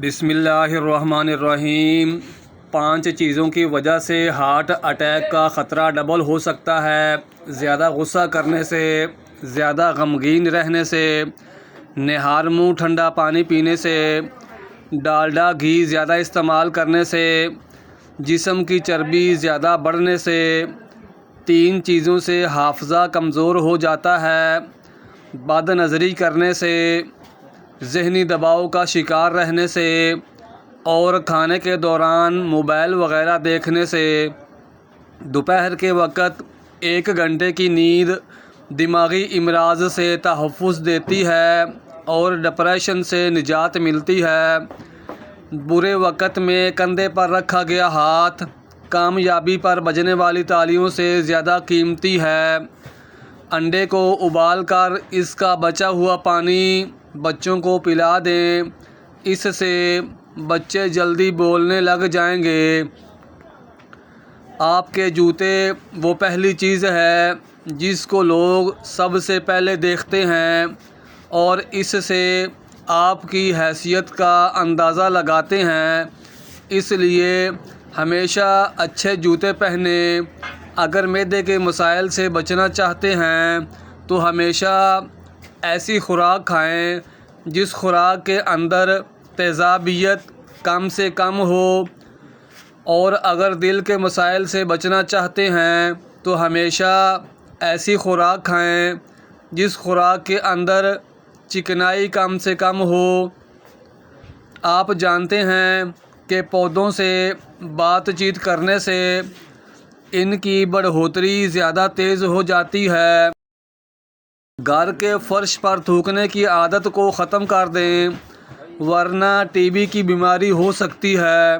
بسم اللہ الرحمن الرحیم۔ 5 چیزوں کی وجہ سے ہارٹ اٹیک کا خطرہ ڈبل ہو سکتا ہے۔ زیادہ غصہ کرنے سے، زیادہ غمگین رہنے سے، نہار منہ ٹھنڈا پانی پینے سے، ڈالڈا گھی زیادہ استعمال کرنے سے، جسم کی چربی زیادہ بڑھنے سے، 3 چیزوں سے حافظہ کمزور ہو جاتا ہے: بد نظری کرنے سے، ذہنی دباؤ کا شکار رہنے سے، اور کھانے کے دوران موبائل وغیرہ دیکھنے سے۔ دوپہر کے وقت 1 گھنٹے کی نیند دماغی امراض سے تحفظ دیتی ہے اور ڈپریشن سے نجات ملتی ہے۔ برے وقت میں کندھے پر رکھا گیا ہاتھ کامیابی پر بجنے والی تالیوں سے زیادہ قیمتی ہے۔ انڈے کو ابال کر اس کا بچا ہوا پانی بچوں کو پلا دیں، اس سے بچے جلدی بولنے لگ جائیں گے۔ آپ کے جوتے وہ پہلی چیز ہے جس کو لوگ سب سے پہلے دیکھتے ہیں اور اس سے آپ کی حیثیت کا اندازہ لگاتے ہیں، اس لیے ہمیشہ اچھے جوتے پہنیں۔ اگر معدے کے مسائل سے بچنا چاہتے ہیں تو ہمیشہ ایسی خوراک کھائیں جس خوراک کے اندر تیزابیت کم سے کم ہو، اور اگر دل کے مسائل سے بچنا چاہتے ہیں تو ہمیشہ ایسی خوراک کھائیں جس خوراک کے اندر چکنائی کم سے کم ہو۔ آپ جانتے ہیں کہ پودوں سے بات چیت کرنے سے ان کی بڑھوتری زیادہ تیز ہو جاتی ہے۔ گھر کے فرش پر تھوکنے کی عادت کو ختم کر دیں ورنہ ٹی بی کی بیماری ہو سکتی ہے۔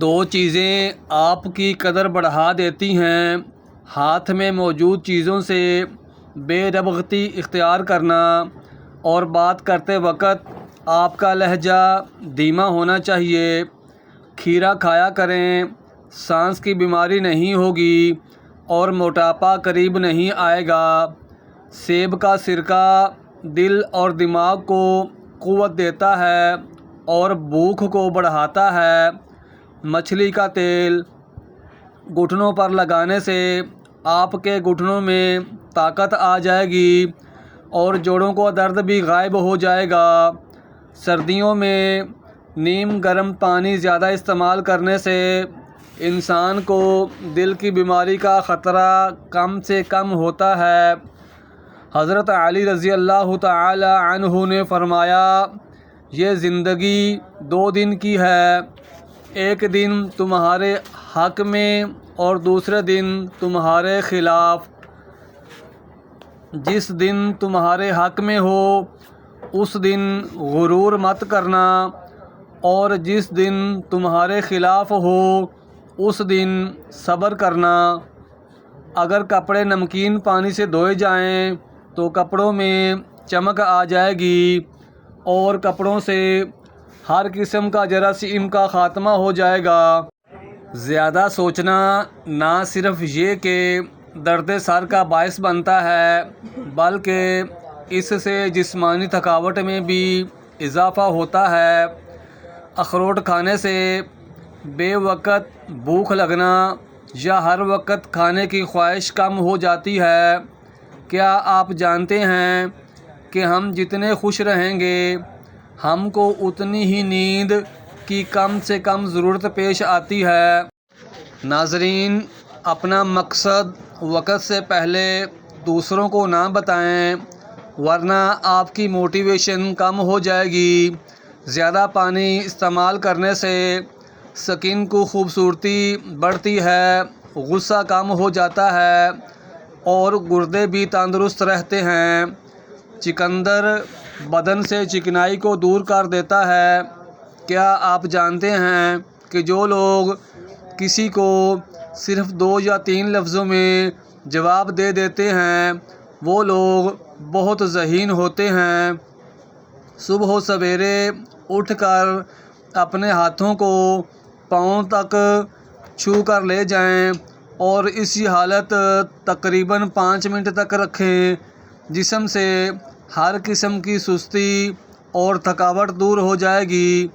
2 چیزیں آپ کی قدر بڑھا دیتی ہیں: ہاتھ میں موجود چیزوں سے بے رغبتی اختیار کرنا، اور بات کرتے وقت آپ کا لہجہ دھیما ہونا چاہیے۔ کھیرا کھایا کریں، سانس کی بیماری نہیں ہوگی اور موٹاپا قریب نہیں آئے گا۔ سیب کا سرکہ دل اور دماغ کو قوت دیتا ہے اور بھوک کو بڑھاتا ہے۔ مچھلی کا تیل گھٹنوں پر لگانے سے آپ کے گھٹنوں میں طاقت آ جائے گی اور جوڑوں کا درد بھی غائب ہو جائے گا۔ سردیوں میں نیم گرم پانی زیادہ استعمال کرنے سے انسان کو دل کی بیماری کا خطرہ کم سے کم ہوتا ہے۔ حضرت علی رضی اللہ تعالی عنہ نے فرمایا، یہ زندگی 2 دن کی ہے، ایک دن تمہارے حق میں اور دوسرے دن تمہارے خلاف۔ جس دن تمہارے حق میں ہو اس دن غرور مت کرنا، اور جس دن تمہارے خلاف ہو اس دن صبر کرنا۔ اگر کپڑے نمکین پانی سے دھوئے جائیں تو کپڑوں میں چمک آ جائے گی اور کپڑوں سے ہر قسم کا جراثیم کا خاتمہ ہو جائے گا۔ زیادہ سوچنا نہ صرف یہ کہ درد سر کا باعث بنتا ہے بلکہ اس سے جسمانی تھکاوٹ میں بھی اضافہ ہوتا ہے۔ اخروٹ کھانے سے بے وقت بھوک لگنا یا ہر وقت کھانے کی خواہش کم ہو جاتی ہے۔ کیا آپ جانتے ہیں کہ ہم جتنے خوش رہیں گے ہم کو اتنی ہی نیند کی کم سے کم ضرورت پیش آتی ہے۔ ناظرین، اپنا مقصد وقت سے پہلے دوسروں کو نہ بتائیں ورنہ آپ کی موٹیویشن کم ہو جائے گی۔ زیادہ پانی استعمال کرنے سے سکن کی خوبصورتی بڑھتی ہے، غصہ کم ہو جاتا ہے اور گردے بھی تندرست رہتے ہیں۔ چقندر بدن سے چکنائی کو دور کر دیتا ہے۔ کیا آپ جانتے ہیں کہ جو لوگ کسی کو صرف 2 یا 3 لفظوں میں جواب دے دیتے ہیں وہ لوگ بہت ذہین ہوتے ہیں۔ صبح سویرے اٹھ کر اپنے ہاتھوں کو پاؤں تک چھو کر لے جائیں اور اسی حالت تقریباً 5 منٹ تک رکھیں۔ جسم سے ہر قسم کی سستی اور تھکاوٹ دور ہو جائے گی۔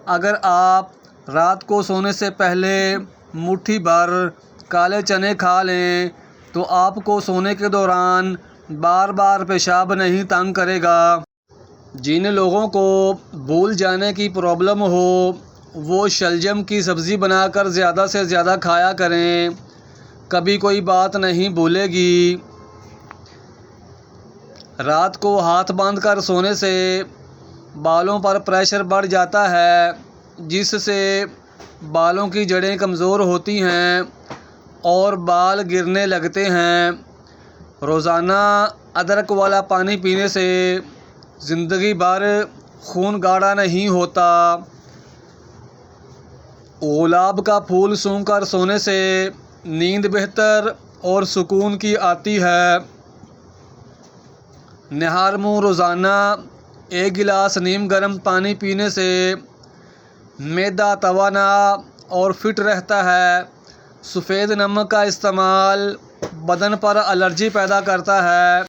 اگر آپ رات کو سونے سے پہلے مٹھی بھر کالے چنے کھا لیں تو آپ کو سونے کے دوران بار بار پیشاب نہیں تنگ کرے گا۔ جن لوگوں کو بھول جانے کی پرابلم ہو وہ شلجم کی سبزی بنا کر زیادہ سے زیادہ کھایا کریں، کبھی کوئی بات نہیں بھولے گی۔ رات کو ہاتھ باندھ کر سونے سے بالوں پر پریشر بڑھ جاتا ہے، جس سے بالوں کی جڑیں کمزور ہوتی ہیں اور بال گرنے لگتے ہیں۔ روزانہ ادرک والا پانی پینے سے زندگی بھر خون گاڑھا نہیں ہوتا۔ گلاب کا پھول سونگھ کر سونے سے نیند بہتر اور سکون کی آتی ہے۔ نہار منہ روزانہ 1 گلاس نیم گرم پانی پینے سے معدہ توانا اور فٹ رہتا ہے۔ سفید نمک کا استعمال بدن پر الرجی پیدا کرتا ہے۔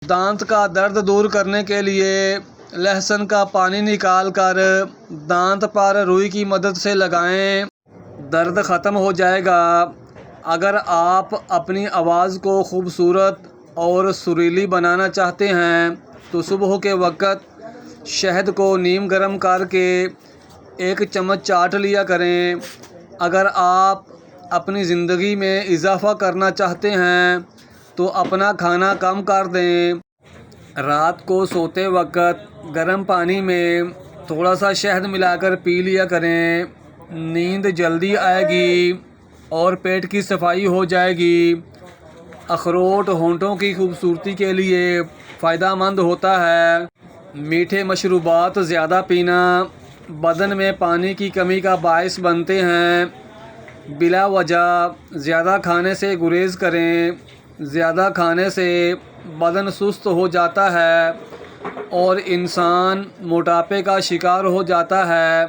دانت کا درد دور کرنے کے لیے لہسن کا پانی نکال کر دانت پر روئی کی مدد سے لگائیں، درد ختم ہو جائے گا۔ اگر آپ اپنی آواز کو خوبصورت اور سریلی بنانا چاہتے ہیں تو صبح کے وقت شہد کو نیم گرم کر کے 1 چمچ چاٹ لیا کریں۔ اگر آپ اپنی زندگی میں اضافہ کرنا چاہتے ہیں تو اپنا کھانا کم کر دیں۔ رات کو سوتے وقت گرم پانی میں تھوڑا سا شہد ملا کر پی لیا کریں، نیند جلدی آئے گی اور پیٹ کی صفائی ہو جائے گی۔ اخروٹ ہونٹوں کی خوبصورتی کے لیے فائدہ مند ہوتا ہے۔ میٹھے مشروبات زیادہ پینا بدن میں پانی کی کمی کا باعث بنتے ہیں۔ بلا وجہ زیادہ کھانے سے گریز کریں۔ زیادہ کھانے سے بدن سست ہو جاتا ہے اور انسان موٹاپے کا شکار ہو جاتا ہے۔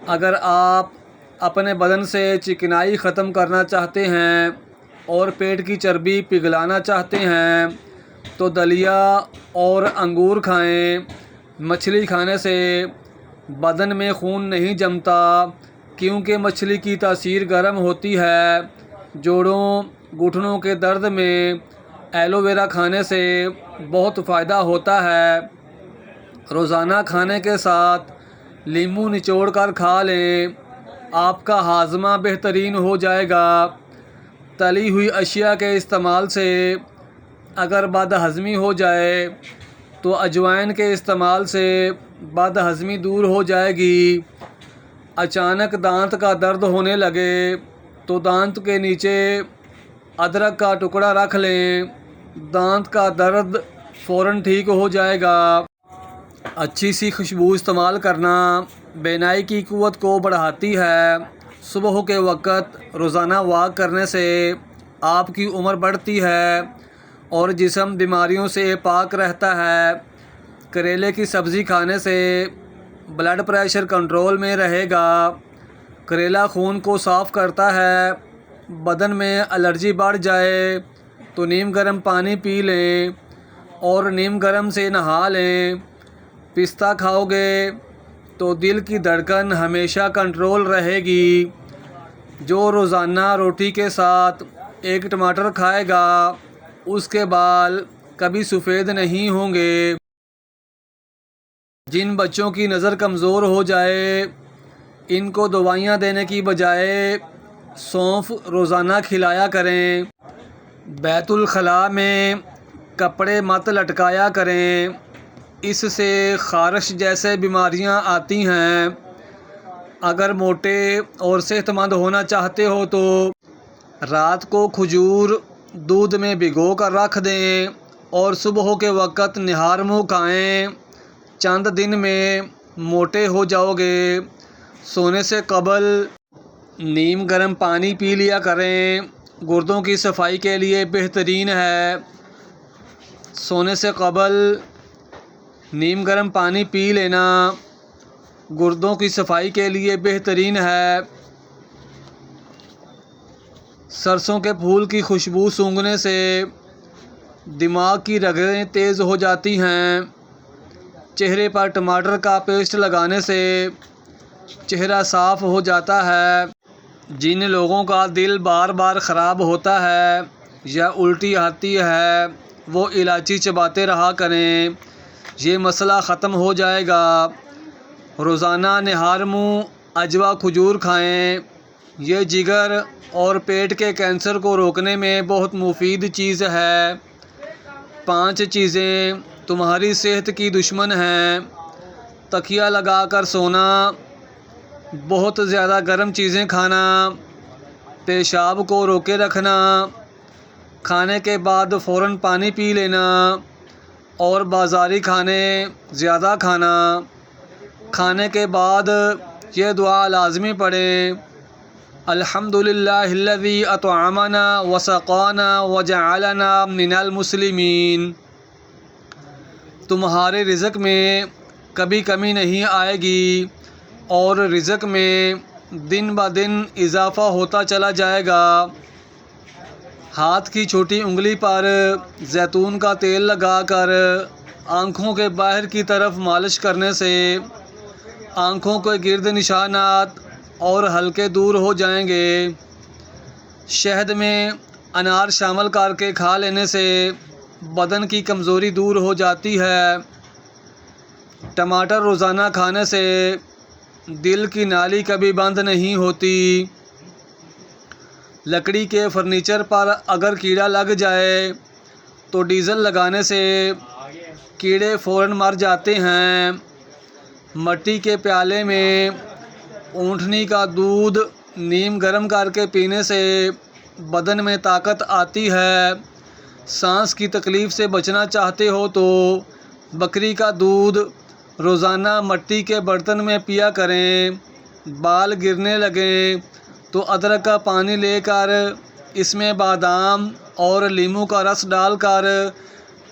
اگر آپ اپنے بدن سے چکنائی ختم کرنا چاہتے ہیں اور پیٹ کی چربی پگھلانا چاہتے ہیں تو دلیا اور انگور کھائیں۔ مچھلی کھانے سے بدن میں خون نہیں جمتا کیونکہ مچھلی کی تاثیر گرم ہوتی ہے۔ جوڑوں گھٹنوں کے درد میں ایلو ویرا کھانے سے بہت فائدہ ہوتا ہے۔ روزانہ کھانے کے ساتھ لیموں نچوڑ کر کھا لیں، آپ کا ہاضمہ بہترین ہو جائے گا۔ تلی ہوئی اشیاء کے استعمال سے اگر بد ہضمی ہو جائے تو اجوائن کے استعمال سے بد ہضمی دور ہو جائے گی۔ اچانک دانت کا درد ہونے لگے تو دانت کے نیچے ادرک کا ٹکڑا رکھ لیں، دانت کا درد فوراً ٹھیک ہو جائے گا۔ اچھی سی خوشبو استعمال کرنا بینائی کی قوت کو بڑھاتی ہے۔ صبح کے وقت روزانہ واک کرنے سے آپ کی عمر بڑھتی ہے اور جسم بیماریوں سے پاک رہتا ہے۔ کریلے کی سبزی کھانے سے بلڈ پریشر کنٹرول میں رہے گا۔ کریلا خون کو صاف کرتا ہے۔ بدن میں الرجی بڑھ جائے تو نیم گرم پانی پی لیں اور نیم گرم سے نہا لیں۔ پستہ کھاؤ گے تو دل کی دھڑکن ہمیشہ کنٹرول رہے گی۔ جو روزانہ روٹی کے ساتھ 1 ٹماٹر کھائے گا اس کے بال کبھی سفید نہیں ہوں گے۔ جن بچوں کی نظر کمزور ہو جائے ان کو دوائیاں دینے کی بجائے سونف روزانہ کھلایا کریں۔ بیت الخلاء میں کپڑے مت لٹکایا کریں، اس سے خارش جیسے بیماریاں آتی ہیں۔ اگر موٹے اور صحت مند ہونا چاہتے ہو تو رات کو کھجور دودھ میں بھگو کر رکھ دیں اور صبح کے وقت نہار منہ کھائیں۔ چند دن میں موٹے ہو جاؤ گے۔ سونے سے قبل نیم گرم پانی پی لیا کریں، گردوں کی صفائی کے لیے بہترین ہے۔ سونے سے قبل نیم گرم پانی پی لینا گردوں کی صفائی کے لیے بہترین ہے۔ سرسوں کے پھول کی خوشبو سونگھنے سے دماغ کی رگیں تیز ہو جاتی ہیں۔ چہرے پر ٹماٹر کا پیسٹ لگانے سے چہرہ صاف ہو جاتا ہے۔ جن لوگوں کا دل بار بار خراب ہوتا ہے یا الٹی آتی ہے وہ الائچی چباتے رہا کریں، یہ مسئلہ ختم ہو جائے گا۔ روزانہ نہار منہ عجوا کھجور کھائیں، یہ جگر اور پیٹ کے کینسر کو روکنے میں بہت مفید چیز ہے۔ 5 چیزیں تمہاری صحت کی دشمن ہیں۔ تکیہ لگا کر سونا، بہت زیادہ گرم چیزیں کھانا، پیشاب کو روکے رکھنا، کھانے کے بعد فوراً پانی پی لینا اور بازاری کھانے زیادہ کھانا۔ کھانے کے بعد یہ دعا لازمی پڑھیں: الحمدللہ الذی اطعمنا وسقانا وجعلنا من المسلمین۔ تمہارے رزق میں کبھی کمی نہیں آئے گی اور رزق میں دن بدن اضافہ ہوتا چلا جائے گا۔ ہاتھ کی چھوٹی انگلی پر زیتون کا تیل لگا کر آنکھوں کے باہر کی طرف مالش کرنے سے آنکھوں کے گرد نشانات اور ہلکے دور ہو جائیں گے۔ شہد میں انار شامل کر کے کھا لینے سے بدن کی کمزوری دور ہو جاتی ہے۔ ٹماٹر روزانہ کھانے سے دل کی نالی کبھی بند نہیں ہوتی۔ لکڑی کے فرنیچر پر اگر کیڑا لگ جائے تو ڈیزل لگانے سے کیڑے فوراً مر جاتے ہیں۔ مٹی کے پیالے میں اونٹنی کا دودھ نیم گرم کر کے پینے سے بدن میں طاقت آتی ہے۔ سانس کی تکلیف سے بچنا چاہتے ہو تو بکری کا دودھ روزانہ مٹی کے برتن میں پیا کریں۔ بال گرنے لگیں تو ادرک کا پانی لے کر اس میں بادام اور لیموں کا رس ڈال کر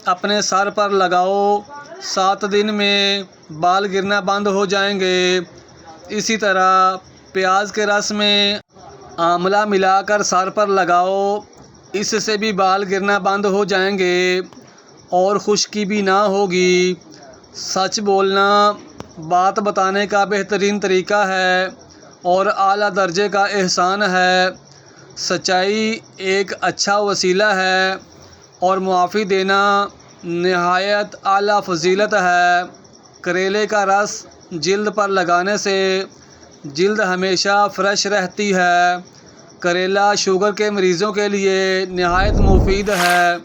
اپنے سر پر لگاؤ، 7 دن میں بال گرنا بند ہو جائیں گے۔ اسی طرح پیاز کے رس میں آملہ ملا کر سر پر لگاؤ، اس سے بھی بال گرنا بند ہو جائیں گے اور خشکی بھی نہ ہوگی۔ سچ بولنا بات بتانے کا بہترین طریقہ ہے اور اعلیٰ درجے کا احسان ہے۔ سچائی ایک اچھا وسیلہ ہے اور معافی دینا نہایت اعلیٰ فضیلت ہے۔ کریلے کا رس جلد پر لگانے سے جلد ہمیشہ فریش رہتی ہے۔ کریلا شوگر کے مریضوں کے لیے نہایت مفید ہے۔